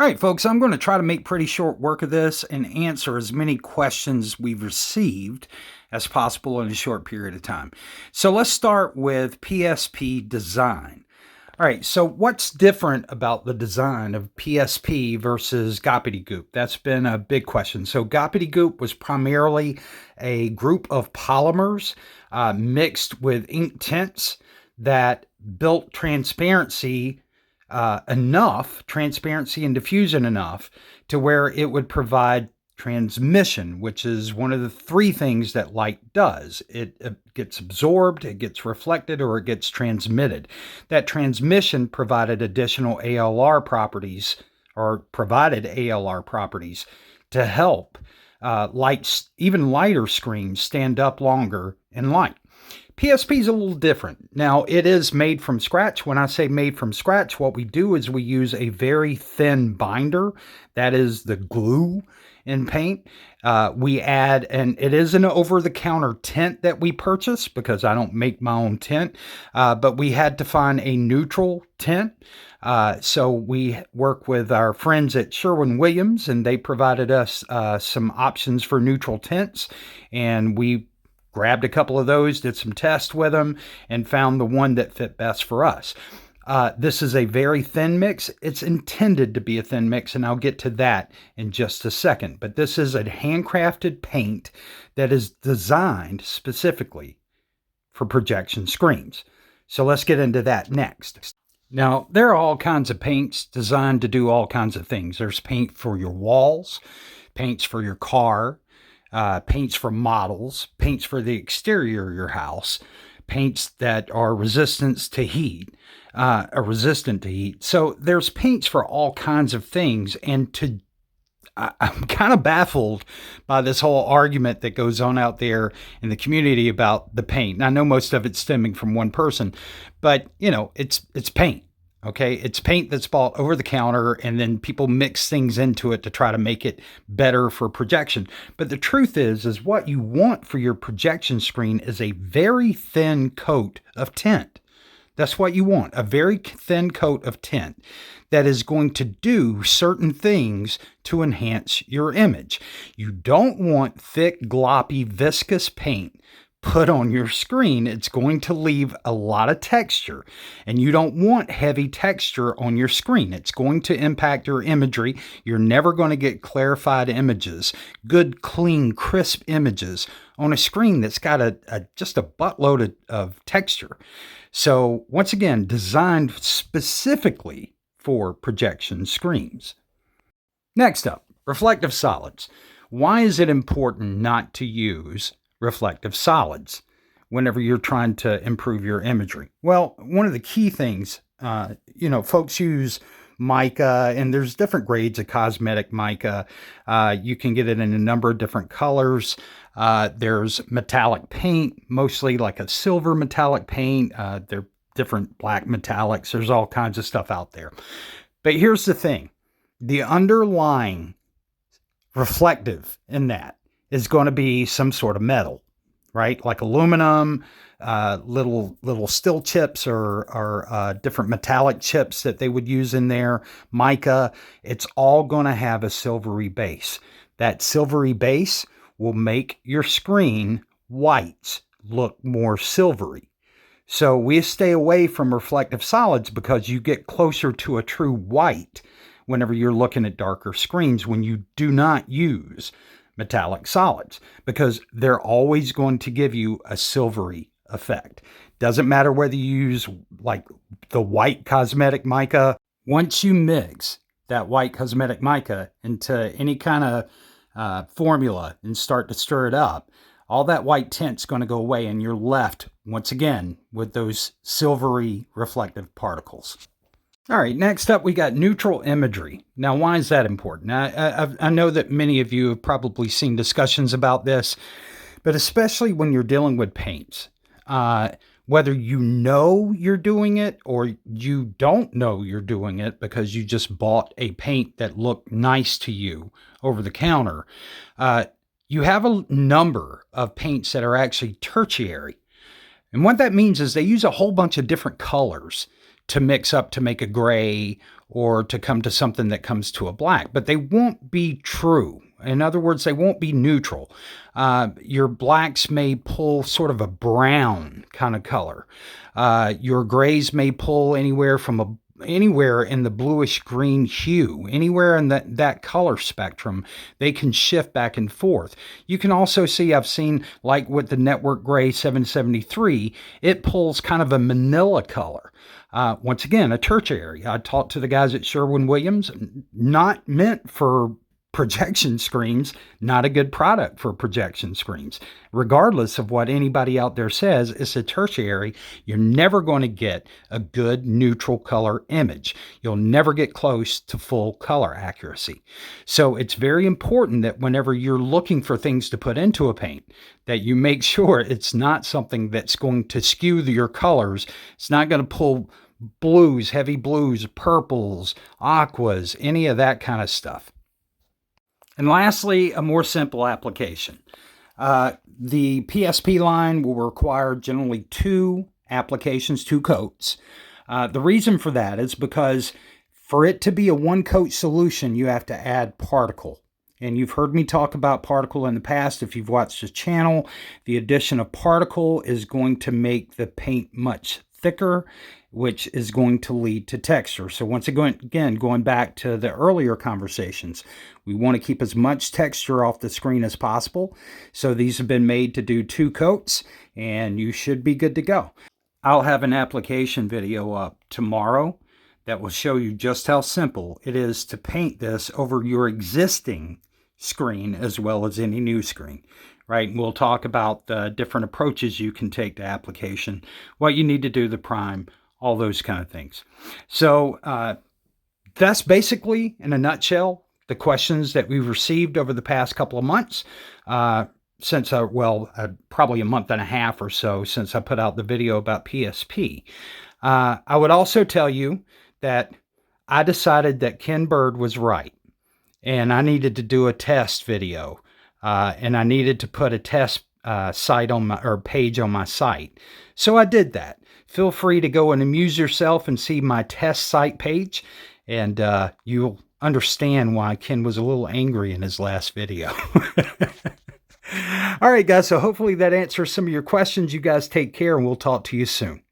All right, folks, I'm going to try to make pretty short work of this and answer as many questions we've received as possible in a short period of time. So let's start with PSP design. All right, so what's different about the design of PSP versus Gobbledygook? That's been a big question. So Gobbledygook was primarily a group of polymers mixed with ink tints that built transparency and diffusion enough to where it would provide transmission, which is one of the three things that light does. It gets absorbed, it gets reflected, or it gets transmitted. That transmission provided additional ALR properties, or provided ALR properties to help even lighter screens stand up longer in light. PSP is a little different. Now, it is made from scratch. When I say made from scratch, what we do is we use a very thin binder. That is the glue in paint. We add, and it is an over-the-counter tint that we purchase because I don't make my own tint, but we had to find a neutral tint. So we work with our friends at Sherwin-Williams, and they provided us some options for neutral tints, and we grabbed a couple of those, did some tests with them, and found the one that fit best for us. This is a very thin mix. It's intended to be a thin mix, and I'll get to that in just a second. But this is a handcrafted paint that is designed specifically for projection screens. So let's get into that next. Now, there are all kinds of paints designed to do all kinds of things. There's paint for your walls, paints for your car, paints for models, paints for the exterior of your house, paints that are resistant to heat. So there's paints for all kinds of things, and I'm kind of baffled by this whole argument that goes on out there in the community about the paint. And I know most of it's stemming from one person, but it's paint. Okay, it's paint that's bought over the counter, and then people mix things into it to try to make it better for projection. But the truth is what you want for your projection screen is a very thin coat of tint. That's what you want, a very thin coat of tint that is going to do certain things to enhance your image. You don't want thick, gloppy, viscous paint put on your screen. It's going to leave a lot of texture, and you don't want heavy texture on your screen. It's going to impact your imagery. You're never going to get clarified images, good, clean, crisp images on a screen that's got just a buttload of texture. So once again, designed specifically for projection screens. Next up, reflective solids. Why is it important not to use reflective solids whenever you're trying to improve your imagery? Well, one of the key things, folks use mica, and there's different grades of cosmetic mica. You can get it in a number of different colors. There's metallic paint, mostly like a silver metallic paint. There are different black metallics. There's all kinds of stuff out there. But here's the thing. The underlying reflective in that is going to be some sort of metal, right? Like aluminum, little steel chips or different metallic chips that they would use in there, mica. It's all going to have a silvery base. That silvery base will make your screen whites look more silvery. So we stay away from reflective solids because you get closer to a true white whenever you're looking at darker screens when you do not use metallic solids, because they're always going to give you a silvery effect. Doesn't matter whether you use like the white cosmetic mica. Once you mix that white cosmetic mica into any kind of formula and start to stir it up, all that white tint's going to go away, and you're left once again with those silvery reflective particles. All right, next up, we got neutral imagery. Now, why is that important? I know that many of you have probably seen discussions about this, but especially when you're dealing with paints, whether you know you're doing it or you don't know you're doing it because you just bought a paint that looked nice to you over the counter, you have a number of paints that are actually tertiary. And what that means is they use a whole bunch of different colors to mix up to make a gray or to come to something that comes to a black, but they won't be true. In other words, they won't be neutral. Your blacks may pull sort of a brown kind of color. Your grays may pull anywhere in the bluish green hue, anywhere in that color spectrum. They can shift back and forth. You can also see, I've seen, like with the Network Gray 773, it pulls kind of a manila color. Once again, a tertiary. I talked to the guys at Sherwin-Williams, not meant for projection screens, not a good product for projection screens. Regardless of what anybody out there says, it's a tertiary. You're never going to get a good neutral color image. You'll never get close to full color accuracy. So it's very important that whenever you're looking for things to put into a paint, that you make sure it's not something that's going to skew your colors. It's not going to pull blues, heavy blues, purples, aquas, any of that kind of stuff. And lastly, a more simple application. The PSP line will require generally 2 applications, 2 coats. The reason for that is because for it to be a 1-coat solution, you have to add particle. And you've heard me talk about particle in the past. If you've watched the channel, the addition of particle is going to make the paint much thicker, which is going to lead to texture. So once again, going back to the earlier conversations, we want to keep as much texture off the screen as possible. So these have been made to do 2 coats, and you should be good to go. I'll have an application video up tomorrow that will show you just how simple it is to paint this over your existing screen as well as any new screen. Right, and we'll talk about the different approaches you can take to application, what you need to do to prime, all those kind of things. So that's basically, in a nutshell, the questions that we've received over the past couple of months, since probably a month and a half or so since I put out the video about PSP. I would also tell you that I decided that Ken Bird was right, and I needed to do a test video. And I needed to put a test site on page on my site. So I did that. Feel free to go and amuse yourself and see my test site page, and you'll understand why Ken was a little angry in his last video. All right, guys, so hopefully that answers some of your questions. You guys take care, and we'll talk to you soon.